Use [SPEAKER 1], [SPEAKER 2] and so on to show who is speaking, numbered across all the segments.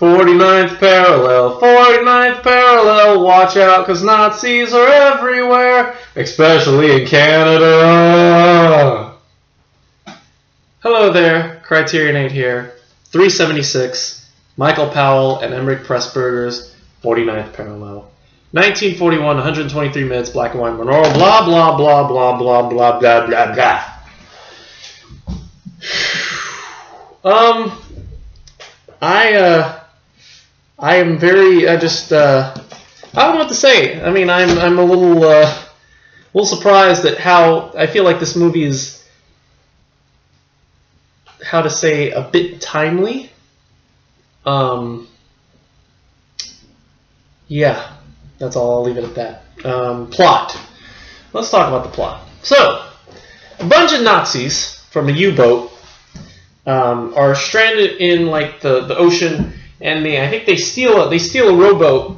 [SPEAKER 1] 49th parallel, 49th parallel, watch out because Nazis are everywhere, especially in Canada. Hello there, CriterioNate here, 376, Michael Powell and Emmerich Pressburger's 49th parallel. 1941, 123 minutes, black and white, Monroe, blah, blah, blah, blah, blah, blah, blah, blah, blah. I am very, I don't know what to say. I mean, I'm a little surprised at how, I feel like this movie is, how to say, a bit timely. Yeah, that's all, I'll leave it at that. Plot. Let's talk about the plot. So, a bunch of Nazis from a U-boat are stranded in like the ocean, and I think they steal a rowboat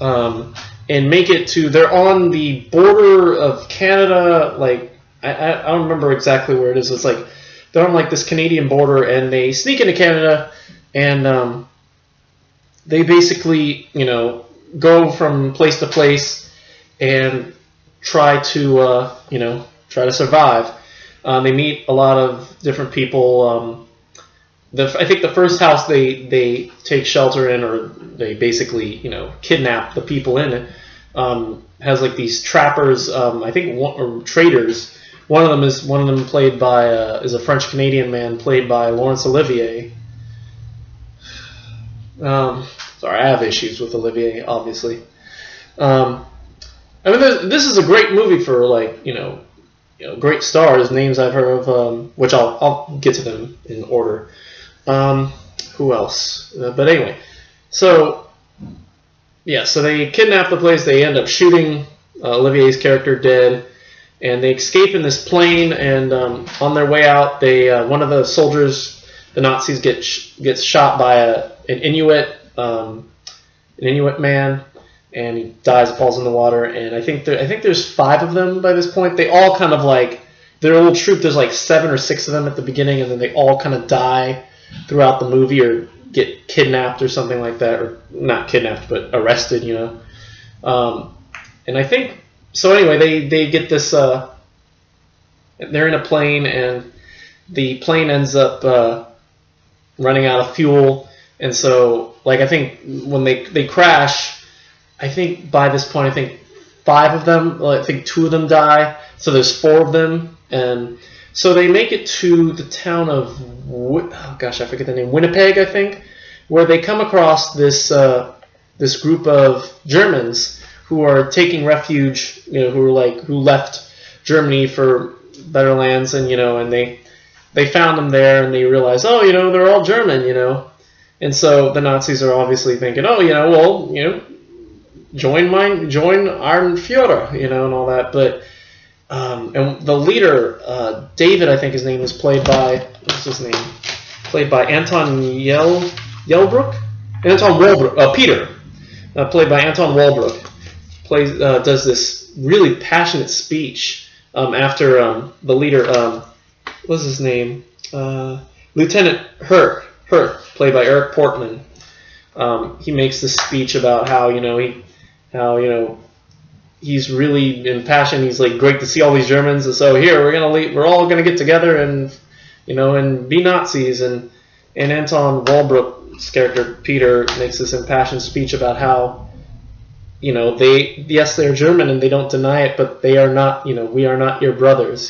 [SPEAKER 1] and make it to. They're on the border of Canada. Like I don't remember exactly where it is. It's like they're on like this Canadian border, and they sneak into Canada, and they basically go from place to place and try to survive. They meet a lot of different people. I think the first house they take shelter in, or they basically kidnap the people in it, has like these trappers. I think or traders. One of them played by is a French Canadian man played by Laurence Olivier. Sorry, I have issues with Olivier, obviously. I mean, this is a great movie for great stars, names I've heard of, which I'll get to them in order. Who else? But anyway, so they kidnap the place. They end up shooting Olivier's character dead, and they escape in this plane. And on their way out, one of the soldiers, the Nazis, gets shot by an Inuit man, and he dies, falls in the water. And I think there's 5 of them by this point. They all kind of their little troop. There's like 7 or 6 of them at the beginning, and then they all kind of die throughout the movie or get kidnapped or something like that, or not kidnapped but arrested. And I think so. Anyway, they get this. They're in a plane, and the plane ends up running out of fuel, and so I think when they crash, I think by this point, I think 5 of them, I think 2 of them die, so there's 4 of them, and so they make it to the town of, oh gosh, I forget the name, Winnipeg, I think, where they come across this group of Germans who are taking refuge, who left Germany for better lands, and and they found them there, and they realize, oh, they're all German, and so the Nazis are obviously thinking, oh, join our Führer, and all that. But and the leader, David, I think his name is played by, what's his name? Played by Anton Yelbrook? Anton Walbrook. Peter, played by Anton Walbrook, does this really passionate speech after the leader, what's his name? Lieutenant Hirth, played by Eric Portman. He makes this speech about how he's really impassioned. He's like, great to see all these Germans, and so here we're all gonna get together and be Nazis. And Anton Walbrook's character Peter makes this impassioned speech about how they're German and they don't deny it, but they are not. We are not your brothers.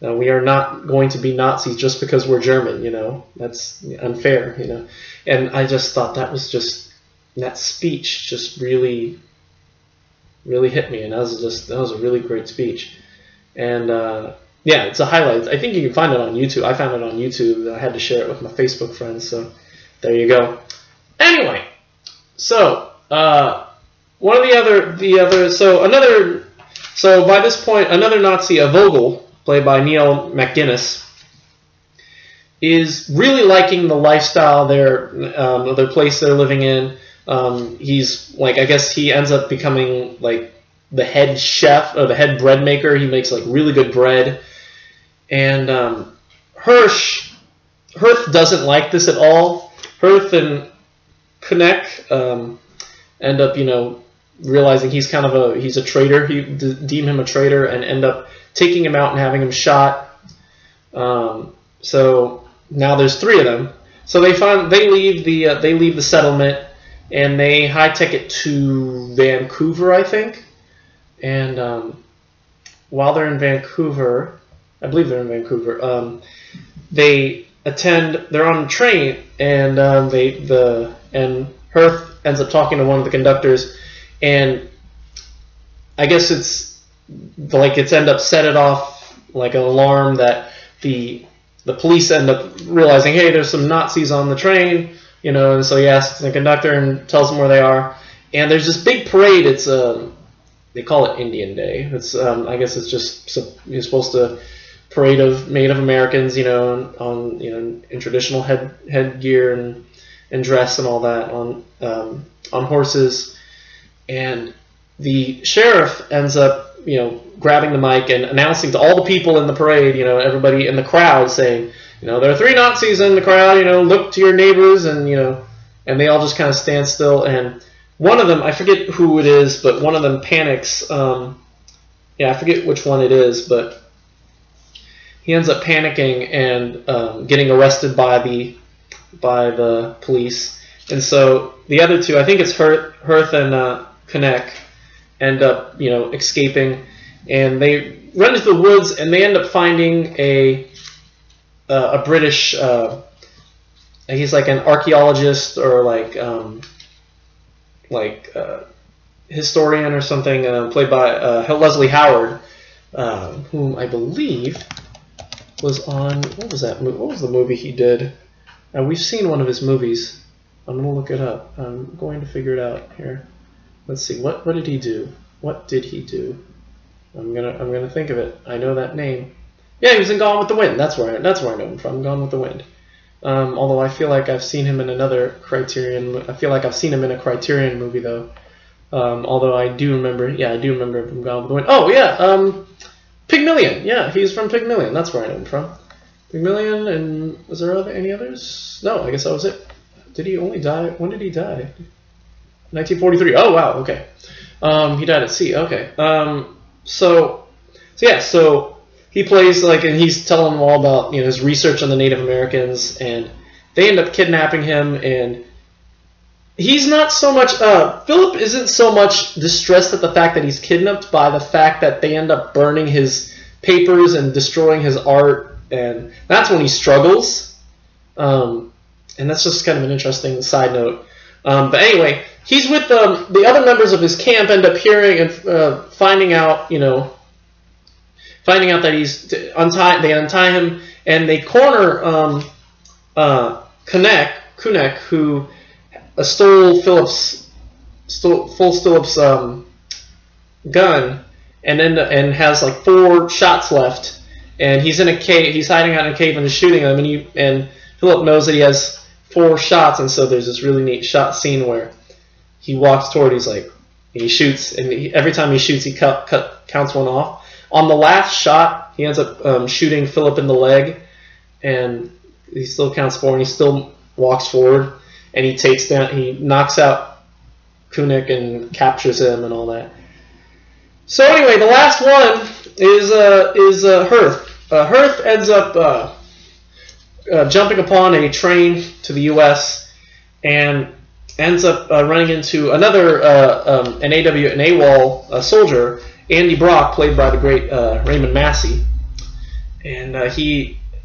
[SPEAKER 1] We are not going to be Nazis just because we're German. That's unfair. And I just thought that speech just really hit me, and that was a really great speech. And yeah, it's a highlight. I think you can find it on YouTube. I found it on YouTube. I had to share it with my Facebook friends, so there you go. Anyway, so one of so by this point, another Nazi, a Vogel, played by Neil McGuinness, is really liking the lifestyle their place they're living in. He's I guess he ends up becoming the head chef or the head bread maker. He makes really good bread, and Hirth doesn't like this at all. Hirth and Kunek end up, realizing he's kind of he's a traitor. He deem him a traitor and end up taking him out and having him shot. So now there's 3 of them. So they leave the settlement and they high-tech it to Vancouver, I think. And while they're in Vancouver, I believe they're in Vancouver. They're on a train, and and Hirth ends up talking to one of the conductors, and I guess it's end up set it off like an alarm that the police end up realizing, hey, there's some Nazis on the train, and so he asks the conductor and tells them where they are, and there's this big parade. It's they call it Indian Day. It's I guess it's just you're supposed to parade of Native Americans, on in traditional headgear and dress and all that on horses, and the sheriff ends up grabbing the mic and announcing to all the people in the parade, everybody in the crowd, saying, there are 3 Nazis in the crowd, look to your neighbors, and and they all just kind of stand still, and one of them, I forget who it is, but one of them panics. I forget which one it is, but he ends up panicking and getting arrested by the police. And so the other 2, I think it's Hirth and Kunek, end up escaping, and they run into the woods and they end up finding a British he's like an archaeologist or historian or something, played by Leslie Howard, whom I believe was on, what was the movie he did? We've seen one of his movies. I'm gonna look it up. I'm going to figure it out here. Let's see. What did he do? What did he do? I'm gonna think of it. I know that name. Yeah, he was in Gone with the Wind. That's where I know him from. Gone with the Wind. Although I feel like I've seen him in another Criterion. I feel like I've seen him in a Criterion movie though. Although I do remember. Yeah, I do remember him from Gone with the Wind. Oh yeah. Pygmalion. Yeah, he's from Pygmalion. That's where I know him from. Pygmalion, and was there any others? No, I guess that was it. Did he only die? When did he die? 1943. Oh wow. Okay. He died at sea. Okay. So he plays and he's telling them all about his research on the Native Americans, and they end up kidnapping him, and he's not so much. Philip isn't so much distressed at the fact that he's kidnapped by the fact that they end up burning his papers and destroying his art, and that's when he struggles. And that's just kind of an interesting side note. But anyway, he's with the other members of his camp. End up hearing and finding out that he's untied. They untie him and they corner Kunek, who stole Philip's gun, and has like 4 shots left. And he's in a cave. He's hiding out in a cave and is shooting them. And Philip knows that he has 4 shots, and so there's this really neat shot scene where he walks toward. He shoots, and every time he shoots, he counts 1 off. On the last shot, he ends up shooting Philip in the leg, and he still counts 4, and he still walks forward, and he knocks out Kunek and captures him and all that. So anyway, the last one is Hirth. Hirth ends up jumping upon a train to the U.S. and ends up running into another an AWOL soldier, Andy Brock, played by the great Raymond Massey, and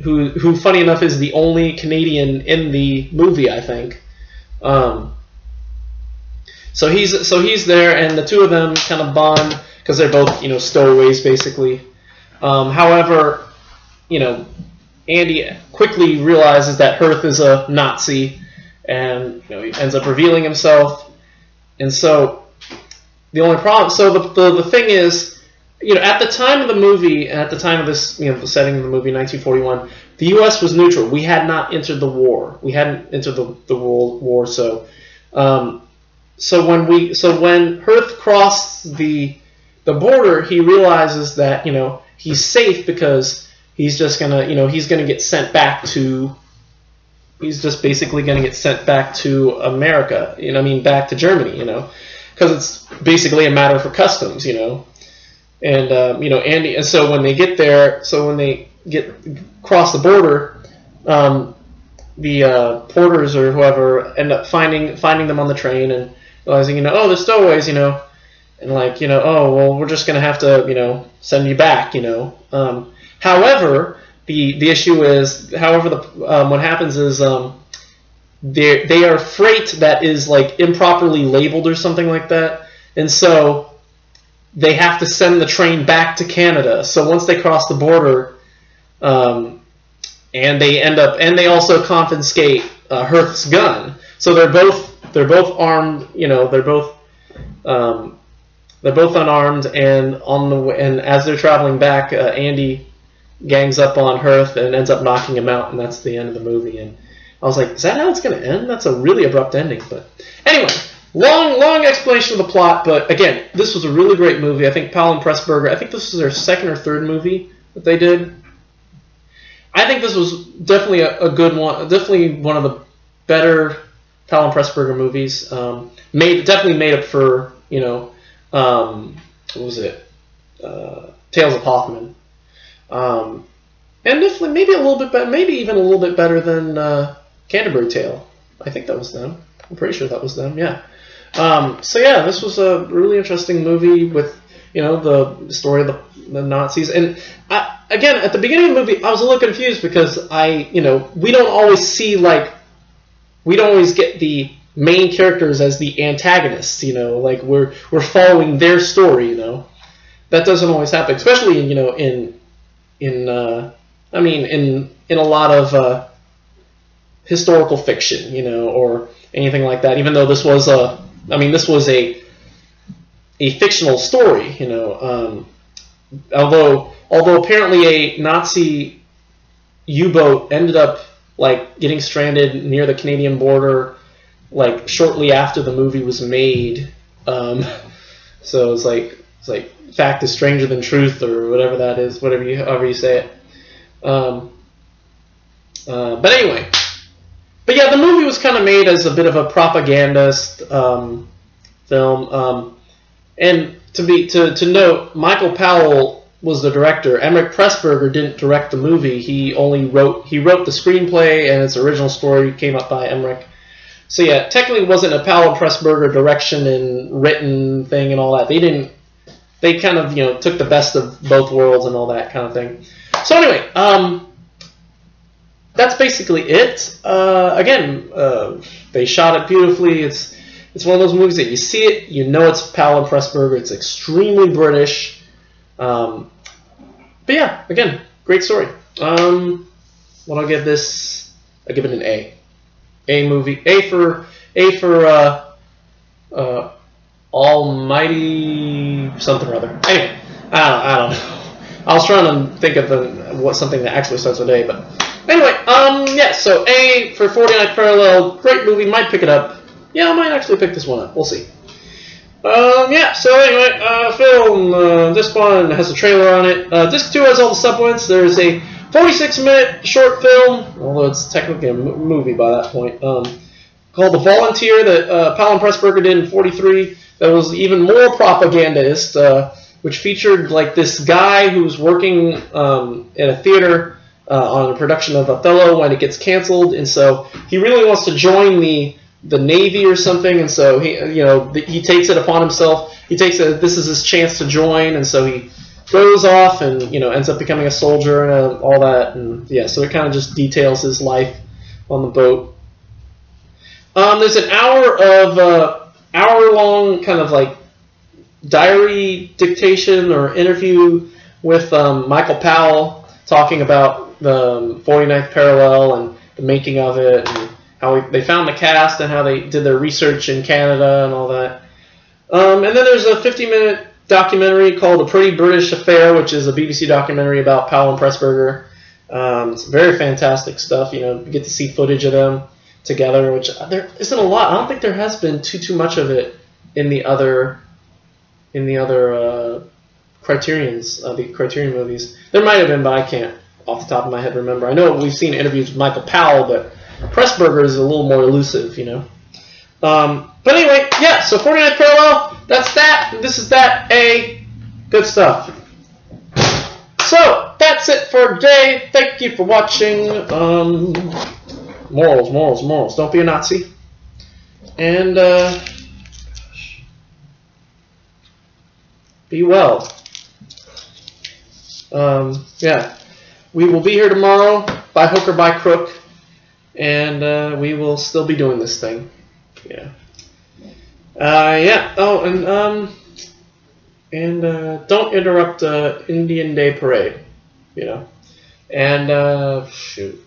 [SPEAKER 1] who funny enough is the only Canadian in the movie, I think. So he's there, and the 2 of them kind of bond because they're both stowaways basically. However, Andy quickly realizes that Hirth is a Nazi, and he ends up revealing himself. And so the only problem, so the thing is, at the time of the movie, and at the time of this, the setting of the movie, 1941, the U.S. was neutral. We had not entered the war. We hadn't entered the World War. So when Hirth crossed the border, he realizes that he's safe because he's just gonna get sent back to he's just basically going to get sent back to America. You know, I mean, back to Germany. You know, because it's basically a matter for customs. You know, and you know, Andy. And so when they get there, when they get across the border, the porters or whoever end up finding them on the train and realizing, you know, oh, they're stowaways, you know, and like, you know, oh, well, we're just gonna have to, you know, send you back, you know. However, the issue is, what happens is they are freight that is like improperly labeled or something like that, and so they have to send the train back to Canada. So once they cross the border, and they also confiscate Hurth's gun. So they're both armed, you know, they're both unarmed, and as they're traveling back, Andy gangs up on Hurth and ends up knocking him out, and that's the end of the movie. And I was like, is that how it's going to end? That's a really abrupt ending. But anyway, long explanation of the plot, but again, this was a really great movie. I think Powell and Pressburger, I think this was their second or third movie that they did. I think this was definitely a good one, definitely one of the better Powell and Pressburger movies. Definitely made up for, you know, what was it? Tales of Hoffman. And definitely maybe a little bit better, maybe even a little bit better than Canterbury Tale. I think that was them. I'm pretty sure that was them. Yeah. So yeah, this was a really interesting movie with, you know, the story of the Nazis. And again, at the beginning of the movie, I was a little confused because we don't always get the main characters as the antagonists, you know, like we're following their story, you know. That doesn't always happen, especially, you know, in a lot of historical fiction, you know, or anything like that. Even though this was a fictional story, you know. Although apparently a Nazi U-boat ended up like getting stranded near the Canadian border, like shortly after the movie was made. So it's like fact is stranger than truth, or whatever that is, however you say it. But anyway, but yeah, the movie was kind of made as a bit of a propagandist film. And to note, Michael Powell was the director. Emmerich Pressburger didn't direct the movie. He wrote the screenplay, and its original story came up by Emmerich. So yeah, technically it wasn't a Powell and Pressburger direction and written thing and all that. They kind of, you know, took the best of both worlds and all that kind of thing. So anyway, that's basically it. Again, they shot it beautifully. It's one of those movies that you see it, you know it's Powell and Pressburger. It's extremely British. But yeah, again, great story. What I'll give this, I give it an A. A movie. A for Almighty something or other. Anyway, I don't know. I was trying to think of something that actually starts with A, but anyway, yeah. So A for 49th Parallel, great movie. Might pick it up. Yeah, I might actually pick this one up. We'll see. Yeah, so anyway, film, disc 1 has a trailer on it. Disc 2 has all the supplements. There's a 46-minute short film, although it's technically a movie by that point, called The Volunteer that Powell and Pressburger did in 1943 that was even more propagandist, which featured like this guy who was working in a theater on a production of Othello when it gets canceled, and so he really wants to join the Navy or something, and so he takes it upon himself. This is his chance to join, and so he goes off and ends up becoming a soldier and all that, and yeah, so it kind of just details his life on the boat. There's an hour-long kind of like diary dictation or interview with Michael Powell talking about the 49th Parallel and the making of it, and how they found the cast and how they did their research in Canada and all that. And then there's a 50-minute documentary called The Pretty British Affair, which is a BBC documentary about Powell and Pressburger. It's very fantastic stuff. You get to see footage of them together, which there isn't a lot. I don't think there has been too much of it in the other Criterions, the Criterion movies. There might have been, but I can't off the top of my head remember. I know we've seen interviews with Michael Powell, but Pressburger is a little more elusive, you know. But anyway, yeah, so 49th parallel, that's that, and this is that, good stuff. So, that's it for today. Thank you for watching. Morals. Don't be a Nazi. And, be well. Yeah. We will be here tomorrow, by hook or by crook, and we will still be doing this thing. Yeah. Yeah. Oh, and don't interrupt Indian Day Parade, you know. And shoot.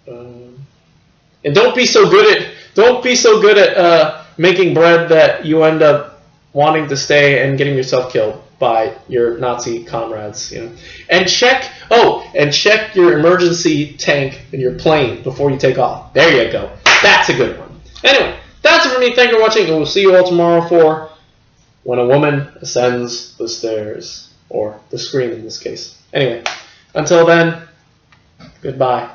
[SPEAKER 1] And don't be so good at making bread that you end up wanting to stay and getting yourself killed by your Nazi comrades, you know. And check your emergency tank in your plane before you take off. There you go. That's a good one. Anyway, that's it for me. Thank you for watching, and we'll see you all tomorrow for When a Woman Ascends the Stairs, or the screen in this case. Anyway, until then, goodbye.